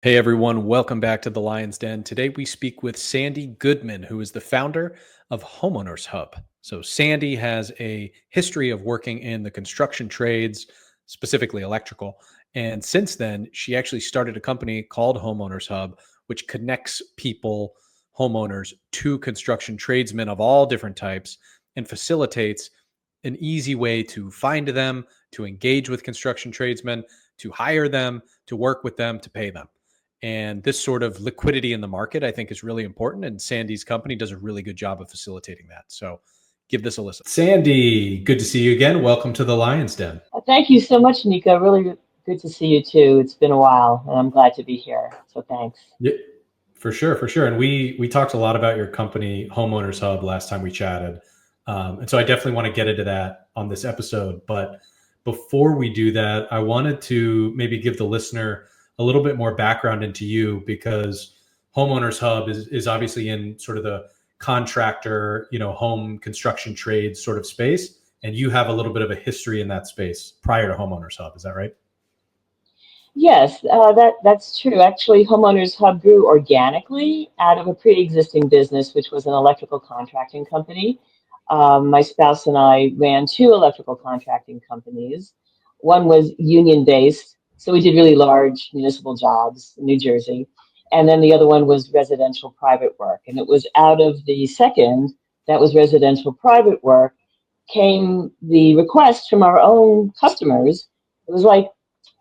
Hey everyone, welcome back to the Lion's Den. Today we speak with Sandi Goodman, who is the founder of Homeowners Hub. So, Sandi has a history of working in the construction trades, specifically electrical. And since then, she actually started a company called Homeowners Hub, which connects people, homeowners, to construction tradesmen of all different types and facilitates an easy way to find them, to engage with construction tradesmen, to hire them, to work with them, to pay them. And this sort of liquidity in the market, I think, is really important. And Sandi's company does a really good job of facilitating that. So give this a listen. Sandi, good to see you again. Welcome to the Lion's Den. Thank you so much, Nico. Really good to see you too. It's been a while, and I'm glad to be here. So thanks. Yeah, for sure, for sure. And we talked a lot about your company, Homeowners Hub, last time we chatted. And so I definitely want to get into that on this episode. But before we do that, I wanted to maybe give the listener a little bit more background into you, because Homeowners Hub is obviously in sort of the contractor, home construction trades sort of space. And you have a little bit of a history in that space prior to Homeowners Hub. Is that right? Yes, that's true. Actually, Homeowners Hub grew organically out of a pre-existing business, which was an electrical contracting company. My spouse and I ran two electrical contracting companies. One was union-based, so we did really large municipal jobs in New Jersey. And then the other one was residential private work. And it was out of the second, that was residential private work, came the request from our own customers. It was like,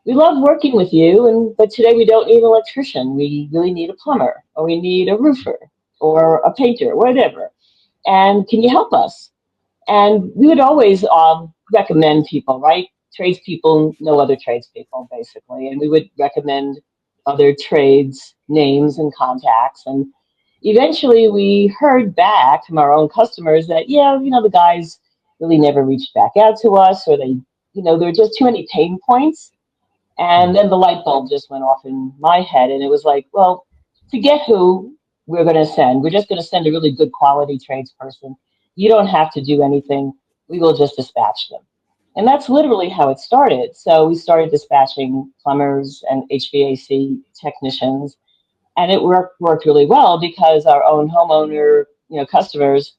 we love working with you, but today we don't need an electrician. We really need a plumber, or we need a roofer, or a painter, whatever. And can you help us? And we would always recommend people, right? Tradespeople know other tradespeople, basically. And we would recommend other trades names and contacts. And eventually we heard back from our own customers that, yeah, the guys really never reached back out to us, or there were just too many pain points. And then the light bulb just went off in my head. And it was like, well, forget who we're going to send. We're just going to send a really good quality tradesperson. You don't have to do anything. We will just dispatch them. And that's literally how it started. So we started dispatching plumbers and HVAC technicians. And it worked really well because our own homeowner, customers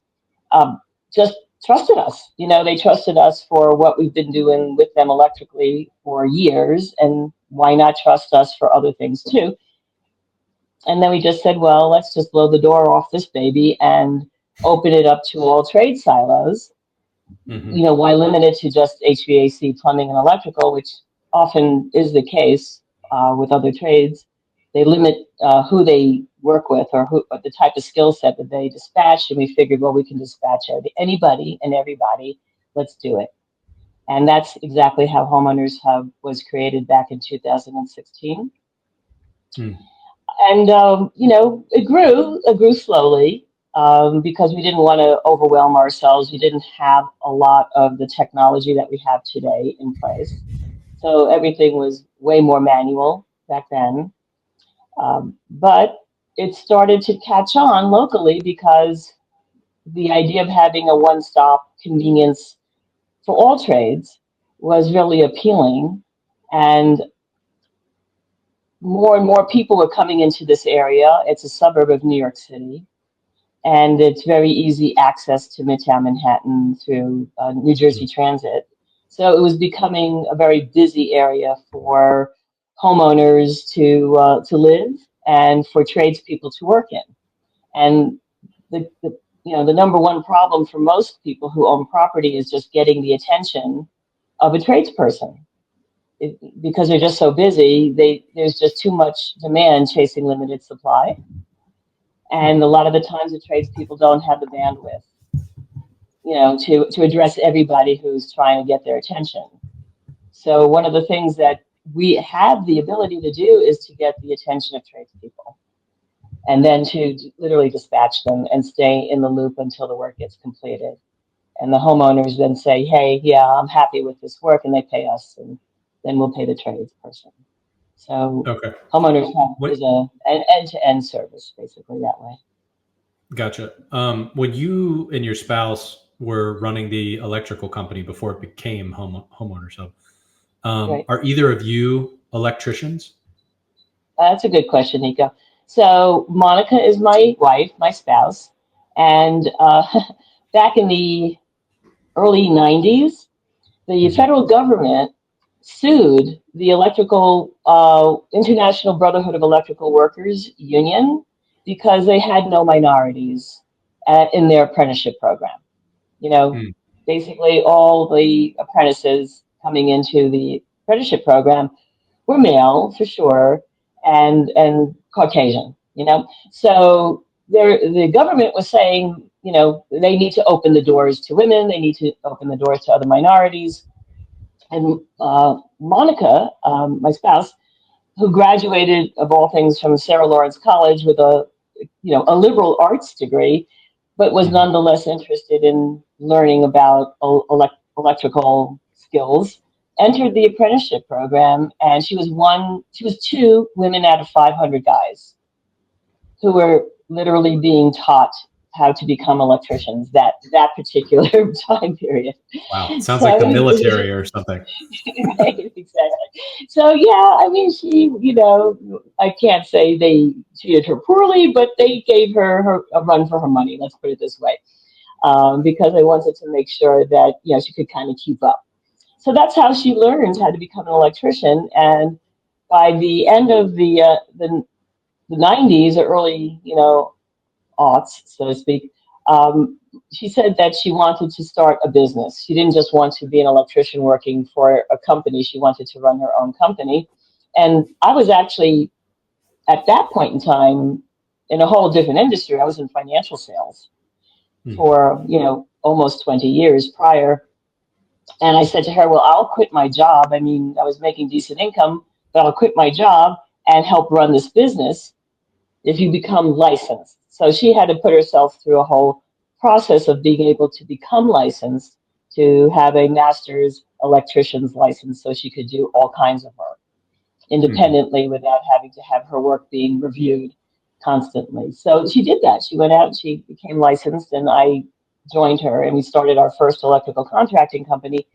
just trusted us. They trusted us for what we've been doing with them electrically for years, and why not trust us for other things too? And then we just said, well, let's just blow the door off this baby and open it up to all trade silos. Why limit it to just HVAC, plumbing, and electrical, which often is the case with other trades. They limit who they work with, or the type of skill set that they dispatch. And we figured, well, we can dispatch anybody and everybody. Let's do it. And that's exactly how Homeowners Hub was created back in 2016. And, it grew slowly because we didn't want to overwhelm ourselves. We didn't have a lot of the technology that we have today in place. So everything was way more manual back then. But it started to catch on locally because the idea of having a one-stop convenience for all trades was really appealing. And more people were coming into this area. It's a suburb of New York City, and it's very easy access to Midtown Manhattan through New Jersey Transit. So it was becoming a very busy area for homeowners to live and for tradespeople to work in. And the number one problem for most people who own property is just getting the attention of a tradesperson. Because they're just so busy, there's just too much demand chasing limited supply. And a lot of the times the tradespeople don't have the bandwidth, to address everybody who's trying to get their attention. So one of the things that we have the ability to do is to get the attention of tradespeople, and then to literally dispatch them and stay in the loop until the work gets completed. And the homeowners then say, hey, yeah, I'm happy with this work, and they pay us, and then we'll pay the tradesperson. So Okay. Homeowners Hub is an end-to-end service, basically, that way. Gotcha. When you and your spouse were running the electrical company before it became Homeowners Hub, Right. are either of you electricians? That's a good question, Nico. So Monica is my wife, my spouse, and back in the early 90s, the Mhm. federal government sued the Electrical International Brotherhood of Electrical Workers Union because they had no minorities in their apprenticeship program. You know, Mm. basically all the apprentices coming into the apprenticeship program were male for sure, and Caucasian. So the government was saying, they need to open the doors to women, they need to open the doors to other minorities, and Monica, my spouse, who graduated of all things from Sarah Lawrence College with a liberal arts degree, but was Mhm. nonetheless interested in learning about electrical skills, entered the apprenticeship program, and she was two women out of 500 guys who were literally being taught how to become electricians that particular time period. Wow. Sounds like So the it was military or something. right, exactly. So yeah, I mean, I can't say they treated her poorly, but they gave her a run for her money. Let's put it this way, because they wanted to make sure that she could kind of keep up. So that's how she learned how to become an electrician. And by the end of the 90s or early aughts, so to speak, um, she said that she wanted to start a business. She didn't just want to be an electrician working for a company. She wanted to run her own company. And I was actually, at that point in time, in a whole different industry. I was in financial sales Mm. for, almost 20 years prior. And I said to her, well, I'll quit my job. I mean, I was making decent income, but I'll quit my job and help run this business if you become licensed. So she had to put herself through a whole process of being able to become licensed to have a master's electrician's license so she could do all kinds of work Mhm. independently without having to have her work being reviewed constantly. So she did that. She went out, she became licensed, and I joined her, and we started our first electrical contracting company,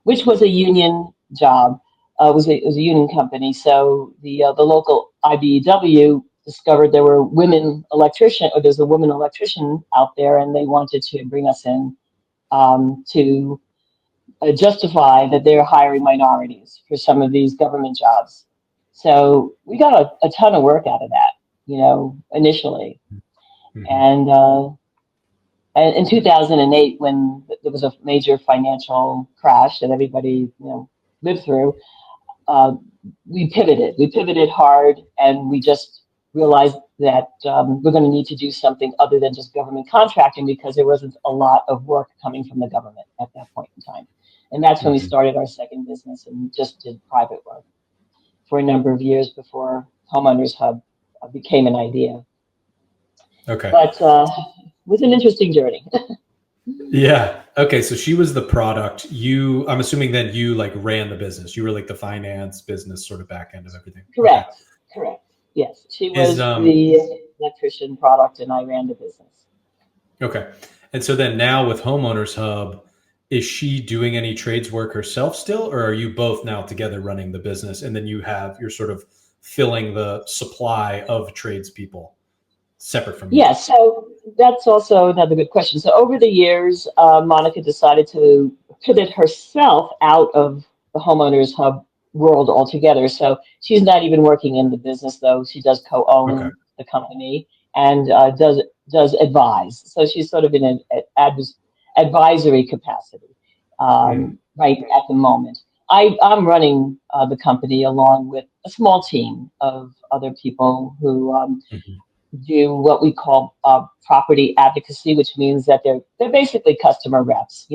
which was a union job. It was a union company. So the local IBEW discovered there were women electrician, or there's a woman electrician out there, and they wanted to bring us in to justify that they're hiring minorities for some of these government jobs. So we got a ton of work out of that, initially. Mhm. And in 2008, when there was a major financial crash that everybody, lived through, uh, we pivoted. We pivoted hard, and we just realized that we're going to need to do something other than just government contracting because there wasn't a lot of work coming from the government at that point in time. And that's when we Mhm. started our second business and just did private work for a number of years before Homeowners Hub became an idea. Okay. But it was an interesting journey. Yeah. Okay. So she was the product. I'm assuming then you like ran the business. You were like the finance business sort of back end of everything. Okay. Correct. Correct. Yes, she Is was the electrician product, and I ran the business. Okay. And so then now with Homeowners Hub, is she doing any trades work herself still, or are you both now together running the business and then you're sort of filling the supply of tradespeople separate from you? Yeah, so that's also another good question. So over the years, Monica decided to pivot herself out of the Homeowners Hub world altogether. So she's not even working in the business, though. She does Okay. co-own the company and does advise. So she's sort of in an advisory capacity Mm. right at the moment. I'm running the company along with a small team of other people who Mhm. do what we call property advocacy, which means that they're basically customer reps.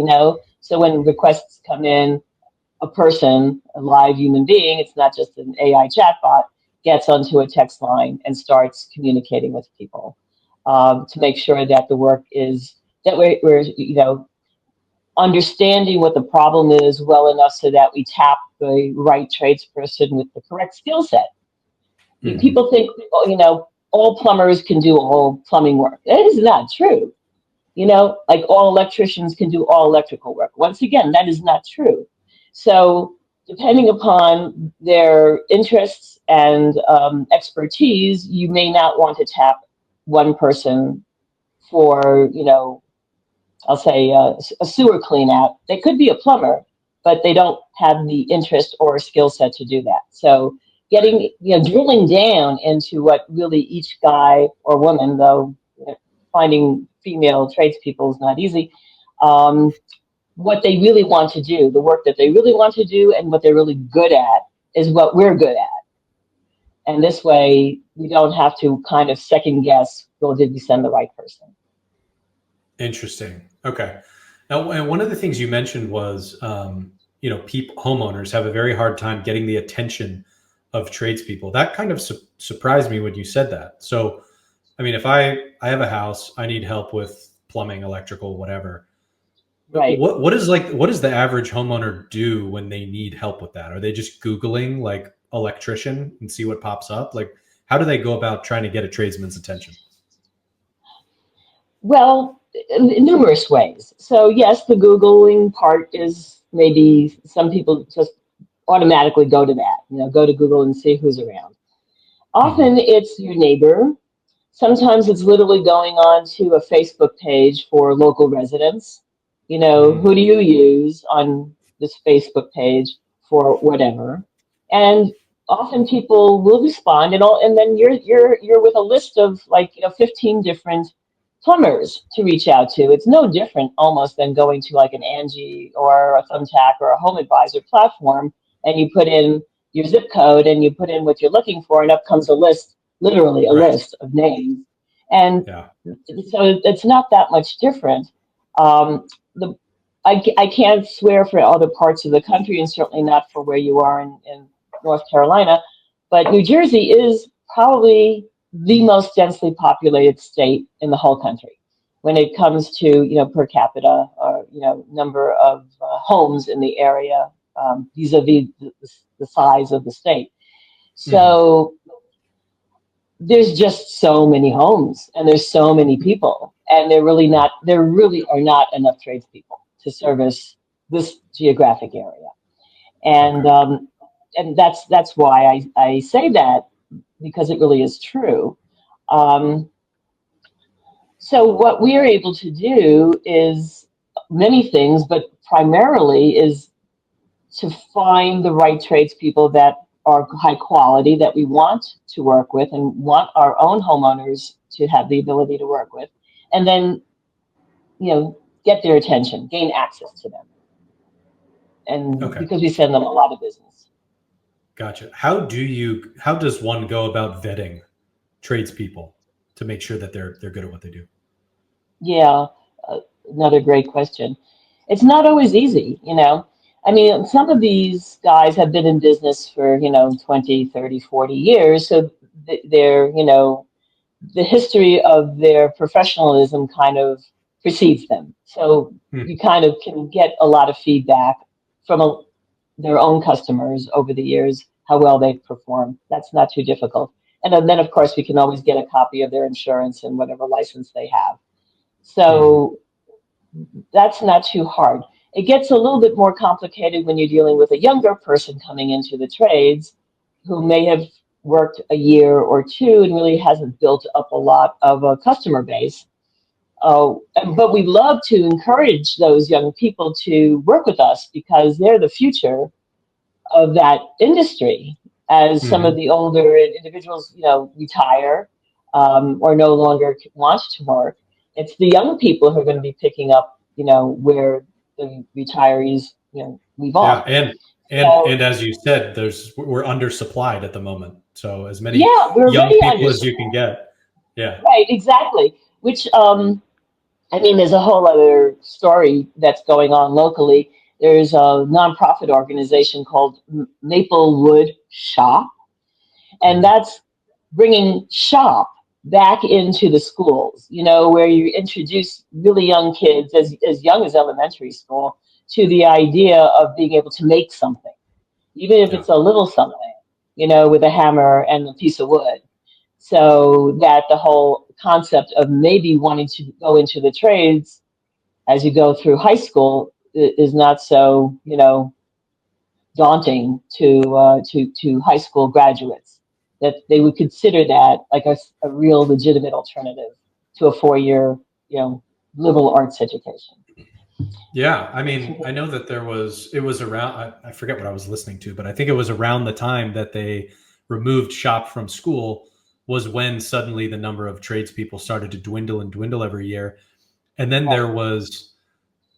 So when requests come in, a person, a live human being, it's not just an AI chatbot, gets onto a text line and starts communicating with people to make sure that the work is that we're understanding what the problem is well enough so that we tap the right tradesperson with the correct skill set. Mhm. People think, all plumbers can do all plumbing work. That is not true. Like all electricians can do all electrical work. Once again, that is not true. So, depending upon their interests and expertise, you may not want to tap one person for, I'll say a sewer clean out. They could be a plumber, but they don't have the interest or skill set to do that. So getting, drilling down into what really each guy or woman, though finding female tradespeople is not easy, what they really want to do, the work that they really want to do and what they're really good at is what we're good at. And this way, we don't have to kind of second guess, well, did we send the right person? Interesting. Okay. Now, and one of the things you mentioned was, homeowners have a very hard time getting the attention of tradespeople. That kind of surprised me when you said that. So, I mean, if I have a house, I need help with plumbing, electrical, whatever. Right. What does the average homeowner do when they need help with that? Are they just Googling like electrician and see what pops up? Like, how do they go about trying to get a tradesman's attention? Well, in numerous ways. So yes, the Googling part is maybe some people just automatically go to that, go to Google and see who's around. Often it's your neighbor. Sometimes it's literally going on to a Facebook page for local residents. Who do you use on this Facebook page for whatever? And often people will respond, and then you're with a list of 15 different plumbers to reach out to. It's no different almost than going to like an Angie or a Thumbtack or a Home Advisor platform, and you put in your zip code and you put in what you're looking for, and up comes a list, literally a list of names. And so it's not that much different. I can't swear for other parts of the country, and certainly not for where you are in North Carolina, but New Jersey is probably the most densely populated state in the whole country when it comes to per capita or number of homes in the area vis-a-vis the size of the state. So there's just so many homes and there's so many people, and there really are not enough tradespeople to service this geographic area. And and that's why I say that, because it really is true. So what we are able to do is many things, but primarily is to find the right tradespeople that are high quality, that we want to work with and want our own homeowners to have the ability to work with, and then, get their attention, gain access to them. And because we send them a lot of business. Gotcha. How does one go about vetting tradespeople to make sure that they're good at what they do? Yeah, another great question. It's not always easy, I mean, some of these guys have been in business for, 20, 30, 40 years. So they're, the history of their professionalism kind of precedes them. So you kind of can get a lot of feedback from their own customers over the years, how well they've performed. That's not too difficult. And then, of course, we can always get a copy of their insurance and whatever license they have. So that's not too hard. It gets a little bit more complicated when you're dealing with a younger person coming into the trades who may have worked a year or two and really hasn't built up a lot of a customer base. But we love to encourage those young people to work with us because they're the future of that industry. As some of the older individuals, retire or no longer want to work, it's the young people who are going to be picking up, where the retirees, leave off. Yeah, and as you said, we're undersupplied at the moment. So as many young people as you can get. Yeah. Right, exactly. Which I mean, there's a whole other story that's going on locally. There's a nonprofit organization called Maplewood Shop, and that's bringing shop back into the schools, where you introduce really young kids, as young as elementary school, to the idea of being able to make something, even if it's a little something, with a hammer and a piece of wood. So that the whole concept of maybe wanting to go into the trades as you go through high school is not so, daunting to high school graduates. that they would consider that like a real legitimate alternative to a 4-year, liberal arts education. Yeah, I mean, I know that it was around, I forget what I was listening to, but I think it was around the time that they removed shop from school was when suddenly the number of tradespeople started to dwindle and dwindle every year. And then Right.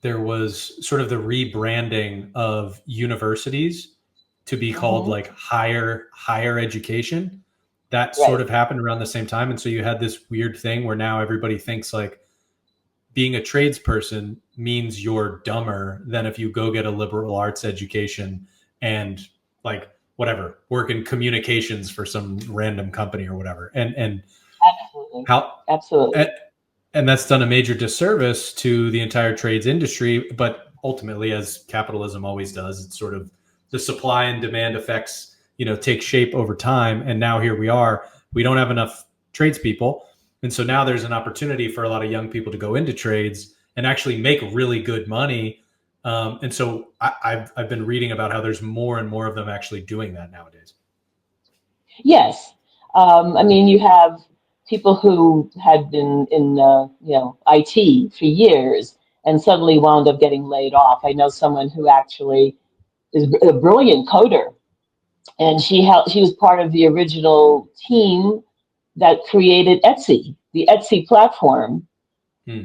there was sort of the rebranding of universities to be called Hmm. like higher education. That sort Right. of happened around the same time. And so you had this weird thing where now everybody thinks like being a tradesperson means you're dumber than if you go get a liberal arts education and like whatever work in communications for some random company or whatever. And Absolutely. how Absolutely. and that's done a major disservice to the entire trades industry. But ultimately, as capitalism always does, it's sort of the supply and demand effects, take shape over time. And now here we are. We don't have enough tradespeople, and so now there's an opportunity for a lot of young people to go into trades and actually make really good money. And so I've been reading about how there's more and more of them actually doing that nowadays. Yes. I mean, you have people who had been in, IT for years and suddenly wound up getting laid off. I know someone who actually is a brilliant coder, and she was part of the original team that created Etsy, the Etsy platform, Hmm.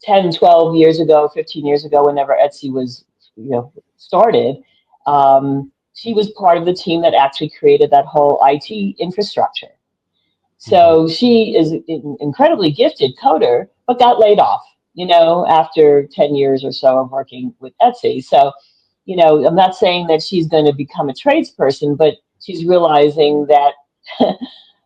10, 12 years ago, 15 years ago, whenever Etsy was, started. She was part of the team that actually created that whole IT infrastructure. Mm-hmm. So she is an incredibly gifted coder, but got laid off, after 10 years or so of working with Etsy. So, I'm not saying that she's going to become a tradesperson, but she's realizing that,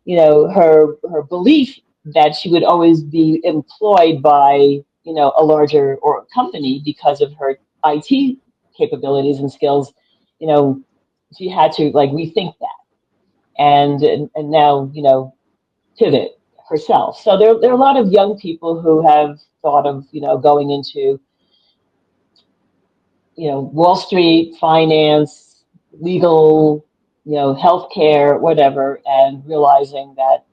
her belief that she would always be employed by, a larger or company because of her IT capabilities and skills, you know, she had to like rethink that and now, pivot herself. So there are a lot of young people who have thought of, going into, Wall Street, finance, legal, healthcare, whatever, and realizing that,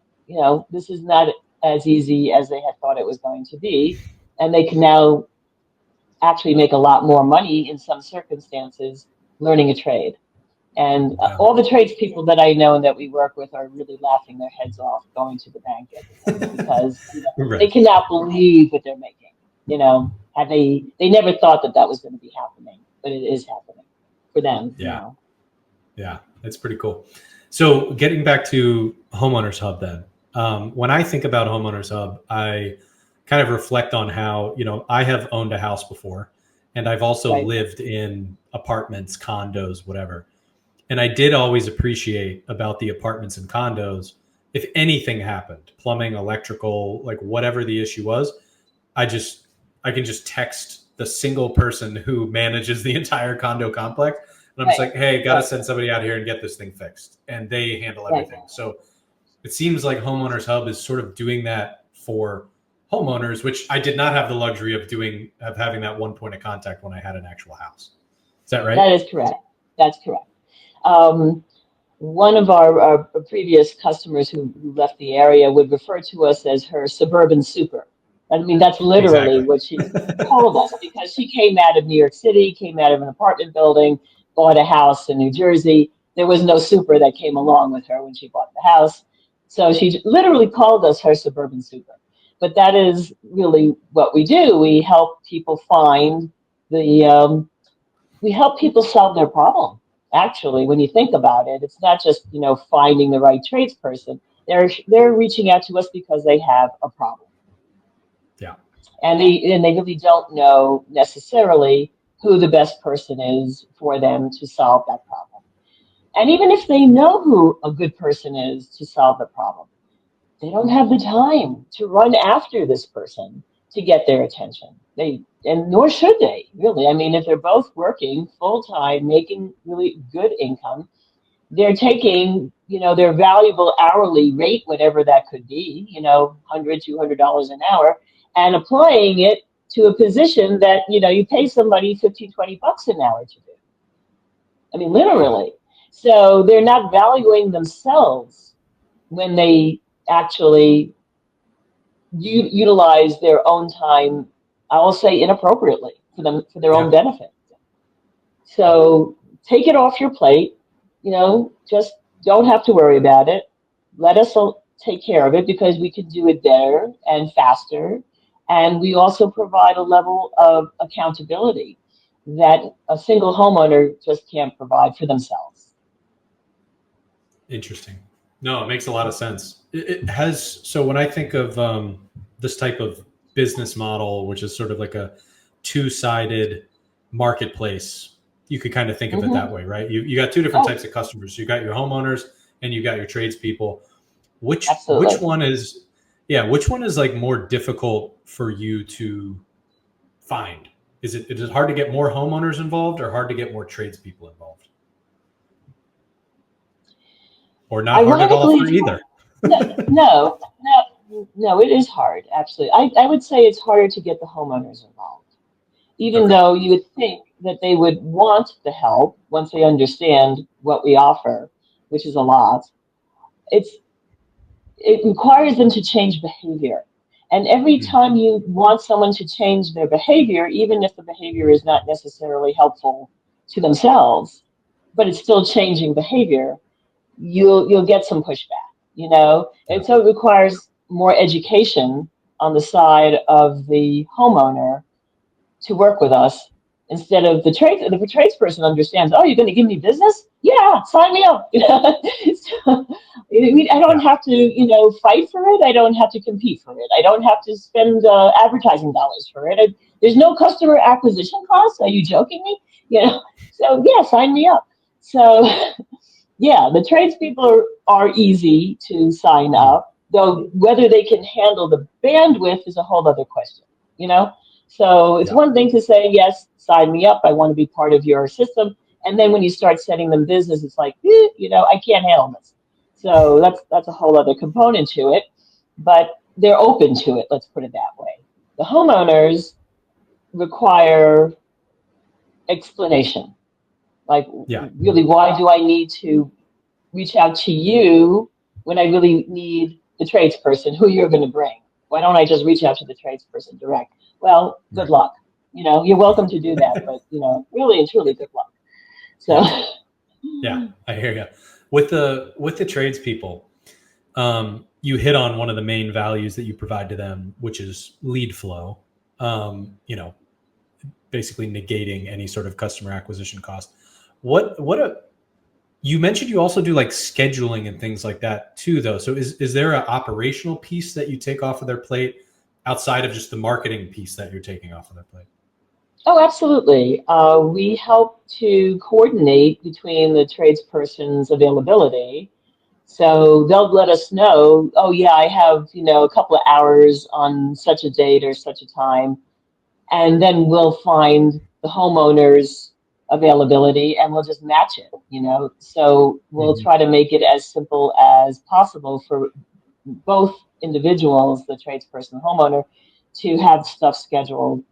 this is not as easy as they had thought it was going to be. And they can now actually make a lot more money in some circumstances learning a trade. And Yeah. all the tradespeople that I know and that we work with are really laughing their heads off going to the bank every day because they Right. cannot believe what they're making. And they never thought that that was going to be happening, but it is happening for them Yeah. now. Yeah, that's pretty cool. So getting back to Homeowners Hub then, when I think about Homeowners Hub, I kind of reflect on how, I have owned a house before and I've also Right. lived in apartments, condos, whatever. And I did always appreciate about the apartments and condos, if anything happened, plumbing, electrical, like whatever the issue was, I just I can just text the single person who manages the entire condo complex, and I'm just Right. like, hey, got to Right. send somebody out here and get this thing fixed, and they handle Right. everything. So it seems like Homeowners Hub is sort of doing that for homeowners, which I did not have the luxury of having that one point of contact when I had an actual house. Is that right? That is correct. That's correct. Um, One of our previous customers who left the area would refer to us as her suburban super. I mean, that's literally Exactly. what she told us because she came out of New York City, came out of an apartment building, bought a house in New Jersey. There was no super that came along with her when she bought the house. So she literally called us her suburban super. But that is really what we do. We help people find the we help people solve their problem. Actually, when you think about it, it's not just finding the right tradesperson. They're reaching out to us because they have a problem, Yeah. and they really don't know necessarily who the best person is for them to solve that problem. And even if they know who a good person is to solve the problem, they don't have the time to run after this person to get their attention. And nor should they, really. I mean, if they're both working full time, making really good income, they're taking, their valuable hourly rate, whatever that could be, $100, $200 an hour, and applying it to a position that, you pay somebody 15, $20 an hour to do. I mean, Yeah. literally. So they're not valuing themselves when they actually utilize their own time, I will say inappropriately for their own Yeah. benefit. So take it off your plate, just don't have to worry about it. Let us take care of it because we can do it better and faster. And we also provide a level of accountability that a single homeowner just can't provide for themselves. Interesting. No, it makes a lot of sense. It has. So when I think of this type of business model, which is sort of like a two-sided marketplace, you could kind of think of it that Hmm. way, right? You got two different Oh, types of customers. You got your homeowners and you got your tradespeople. Which absolutely. one is, yeah, which one is like more difficult for you to find? Is it hard to get more homeowners involved or hard to get more tradespeople involved? Or not hard at all Ironically, for it's hard. either? No, no, no, it is hard, absolutely. I would say it's harder to get the homeowners involved, even Okay. though you would think that they would want the help once they understand what we offer, which is a lot. It's it requires them to change behavior. And every Mm. time you want someone to change their behavior, even if the behavior is not necessarily helpful to themselves, but it's still changing behavior, you'll get some pushback, Yeah. and so it requires more education on the side of the homeowner to work with us instead of the tradesperson understands, oh, you're going to give me business, yeah, sign me up. So, I don't Yeah. have to fight for it. I don't have to compete for it. I don't have to spend advertising dollars for it. There's no customer acquisition costs. Are you joking me? So yeah, sign me up. So yeah, the tradespeople are easy to sign Mm. up, though whether they can handle the bandwidth is a whole other question, you know? So it's Yeah. one thing to say, yes, sign me up, I want to be part of your system. And then when you start setting them business, it's like, I can't handle this. So that's a whole other component to it. But they're open to it, let's put it that way. The homeowners require explanation. Like, Yeah. really, why do I need to reach out to you when I really need the tradesperson who you're going to bring? Why don't I just reach out to the tradesperson direct? Well, good Right. luck. You're welcome to do that, but really and truly, good luck. So, Yeah. Yeah. I hear you. With the tradespeople, you hit on one of the main values that you provide to them, which is lead flow. You know, basically negating any sort of customer acquisition cost. What you mentioned you also do like scheduling and things like that too, though. So is there an operational piece that you take off of their plate outside of just the marketing piece that you're taking off of their plate? oh, absolutely. We help to coordinate between the tradesperson's availability. So they'll let us know, oh, yeah, I have, a couple of hours on such a date or such a time, and then we'll find the homeowner's availability and we'll just match it. So we'll Mhm. try to make it as simple as possible for both individuals, the tradesperson and homeowner, to have stuff scheduled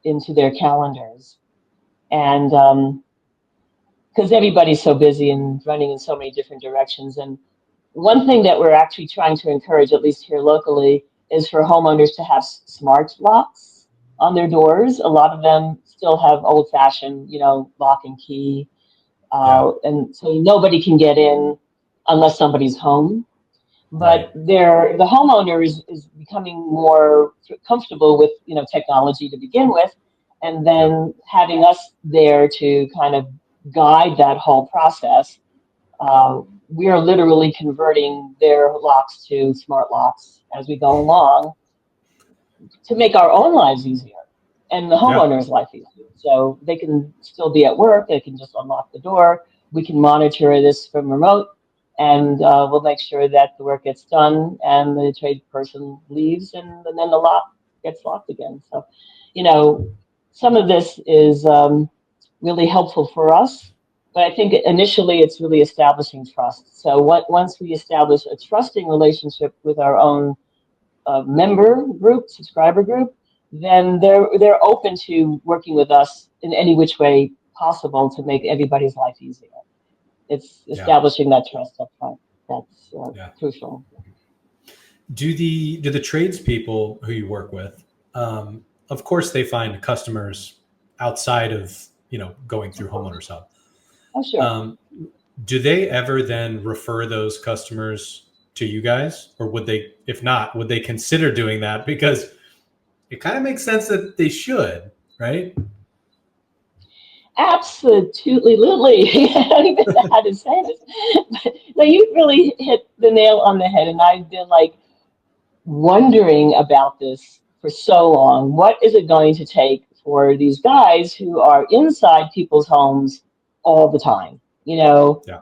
into their calendars. And because everybody's so busy and running in so many different directions. And one thing that we're actually trying to encourage, at least here locally, is for homeowners to have smart locks on their doors. A lot of them still have old fashioned, lock and key. Yeah. And so nobody can get in unless somebody's home. Right. But the homeowner is becoming more comfortable with, technology to begin with. And Yeah. then having us there to kind of guide that whole process. uh, we are literally converting their locks to smart locks as we go along to make our own lives easier and the Yeah. homeowner's life easier. So they can still be at work, they can just unlock the door. We can monitor this from remote, and we'll make sure that the work gets done and the trade person leaves, and then the lock gets locked again. So, you know, some of this is really helpful for us. But I think initially it's really establishing trust. So once we establish a trusting relationship with our own member group, subscriber group, then they're open to working with us in any which way possible to make everybody's life easier. It's Yeah. establishing that trust up front. That's Yeah. crucial. Do the tradespeople who you work with, of course, they find customers outside of going through Homeowners Hub. Oh, sure. Um, do they ever then refer those customers to you guys, or would they? If not, would they consider doing that? Because it kind of makes sense that they should, right? Absolutely, Lily. I don't even know how to say this. But, no, you really hit the nail on the head, and I've been like wondering about this for so long. What is it going to take for these guys who are inside people's homes all the time? You know, Yeah.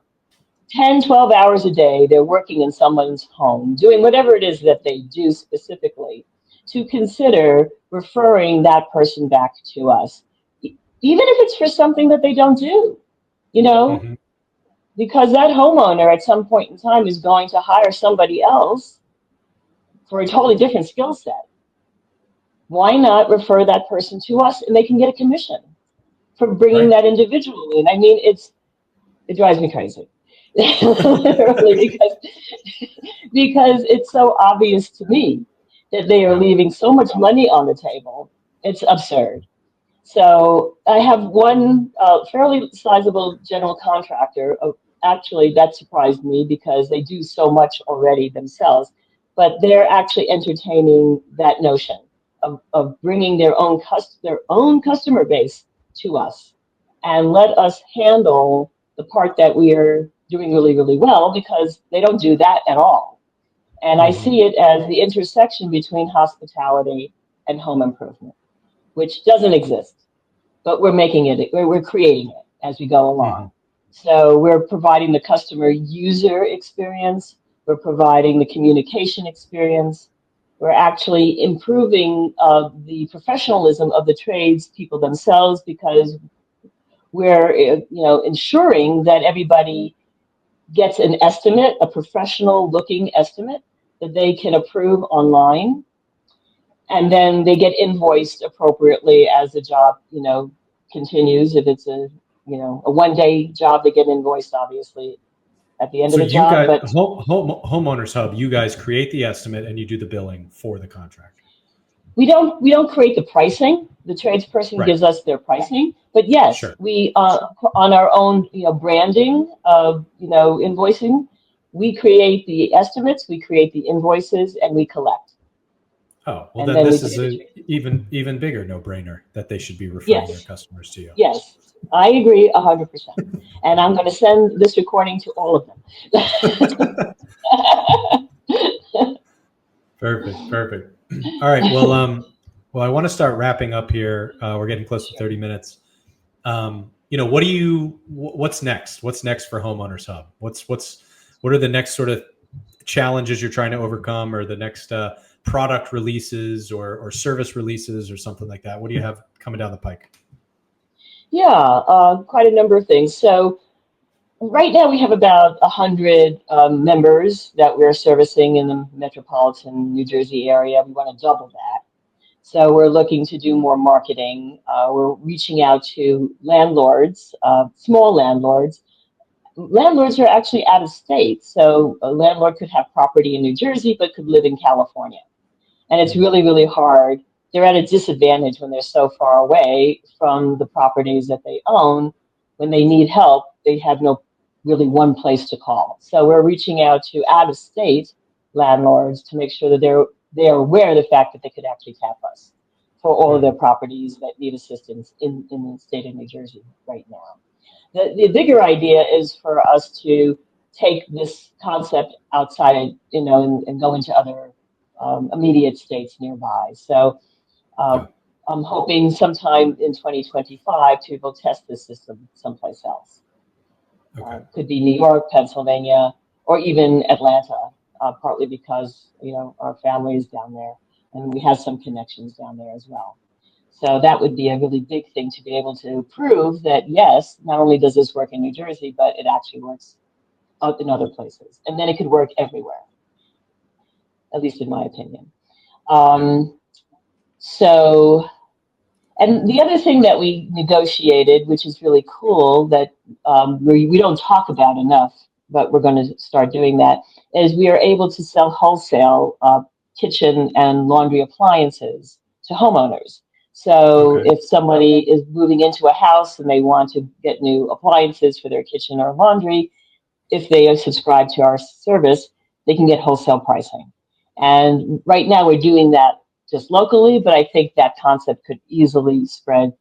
10, 12 hours a day, they're working in someone's home, doing whatever it is that they do specifically, to consider referring that person back to us, even if it's for something that they don't do, you know, Hmm. because that homeowner at some point in time is going to hire somebody else for a totally different skill set. Why not refer that person to us and they can get a commission for bringing Right. that individual in? I mean, it drives me crazy. Literally, because it's so obvious to me that they are Yeah. leaving so much money on the table. It's absurd. So I have one fairly sizable general contractor. Actually, that surprised me because they do so much already themselves, but they're actually entertaining that notion of bringing their own customer base to us and let us handle the part that we are doing really, really well because they don't do that at all. And I Hmm. see it as the intersection between hospitality and home improvement, which doesn't exist, but we're making it, we're creating it as we go Hmm. along. So we're providing the customer user experience, we're providing the communication experience, we're actually improving the professionalism of the trades people themselves because we're ensuring that everybody gets an estimate, a professional looking estimate that they can approve online, and then they get invoiced appropriately as the job continues. If it's a 1 day job, they get invoiced obviously at the end of So the you job. guys, But Homeowners Hub, you guys create the estimate and you do the billing for the contractor. we don't create the pricing. The tradesperson Right. gives us their pricing. But yes, Sure. we on our own branding of invoicing, we create the estimates, we create the invoices, and we collect, Oh, well, and then then we this pay is the a trade. even bigger no brainer that they should be referring their Yes, customers to you. yes, I agree 100%. And I'm going to send this recording to all of them. Perfect. Perfect. All right. Well, I want to start wrapping up here. We're getting close to Sure. 30 minutes. What's next? What's next for Homeowners Hub? What are the next sort of challenges you're trying to overcome, or the next product releases or service releases or something like that? What do you have coming down the pike? Yeah, quite a number of things. So right now we have about 100 members that we're servicing in the metropolitan New Jersey area. We want to double that. So we're looking to do more marketing. We're reaching out to landlords, small landlords. Landlords are actually out of state. So a landlord could have property in New Jersey but could live in California. And it's Mhm. really, really hard. They're at a disadvantage when they're so far away from the properties that they own. When they need help, they have no really one place to call. So we're reaching out to out of state landlords to make sure that they're aware of the fact that they could actually tap us for all of their Mhm. properties that need assistance in the state of New Jersey right now. The bigger idea is for us to take this concept outside, and go into other immediate states nearby. So uh, Yeah. I'm hoping sometime in 2025 to go test this system someplace else. Okay. Could be New York, Pennsylvania, or even Atlanta, partly because our family is down there and we have some connections down there as well. So that would be a really big thing to be able to prove that yes, not only does this work in New Jersey, but it actually works out in other places, and then it could work everywhere, at least in my opinion. Yeah. Um, so And the other thing that we negotiated, which is really cool, that we don't talk about enough, but we're going to start doing that, is we are able to sell wholesale kitchen and laundry appliances to homeowners. So Okay. if somebody is moving into a house and they want to get new appliances for their kitchen or laundry, if they subscribe to our service, they can get wholesale pricing. And right now we're doing that just locally, but I think that concept could easily spread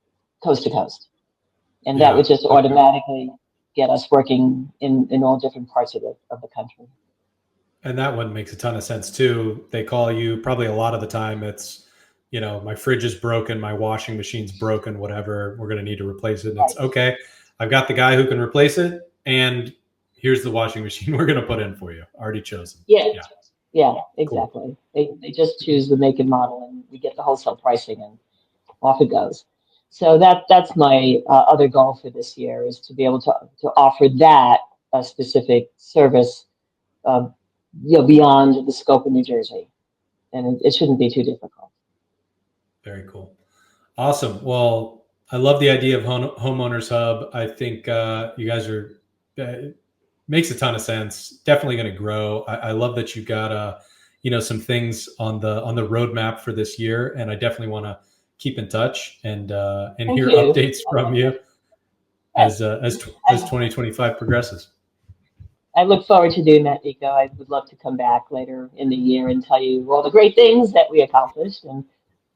coast to coast. And that would Yeah. just Okay. automatically get us working in all different parts of the country. And that one makes a ton of sense too. They call you probably a lot of the time. It's, my fridge is broken, my washing machine's broken, whatever. We're going to need to replace it. And it's Right. okay. I've got the guy who can replace it. And here's the washing machine we're going to put in for you. Already chosen. Yeah. Yeah. Yeah, Cool. exactly. They just choose the make and model and we get the wholesale pricing and off it goes. So that's my other goal for this year is to be able to offer that a specific service, uh, beyond the scope of New Jersey, and it shouldn't be too difficult. Very cool. Awesome. Well, I love the idea of Homeowners Hub. I think you guys are, makes a ton of sense. Definitely going to grow. I love that you've got some things on the roadmap for this year, and I definitely want to keep in touch and Thank hear you. updates from you Yes, as 2025 progresses. I look forward to doing that, Nico. I would love to come back later in the year and tell you all the great things that we accomplished and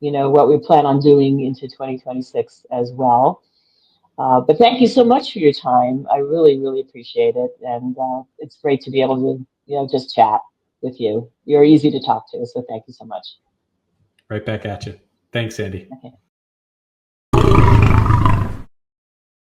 what we plan on doing into 2026 as well. But thank you so much for your time. I really, really appreciate it. And it's great to be able to, just chat with you. You're easy to talk to. So thank you so much. Right back at you. Thanks, Andy. Okay.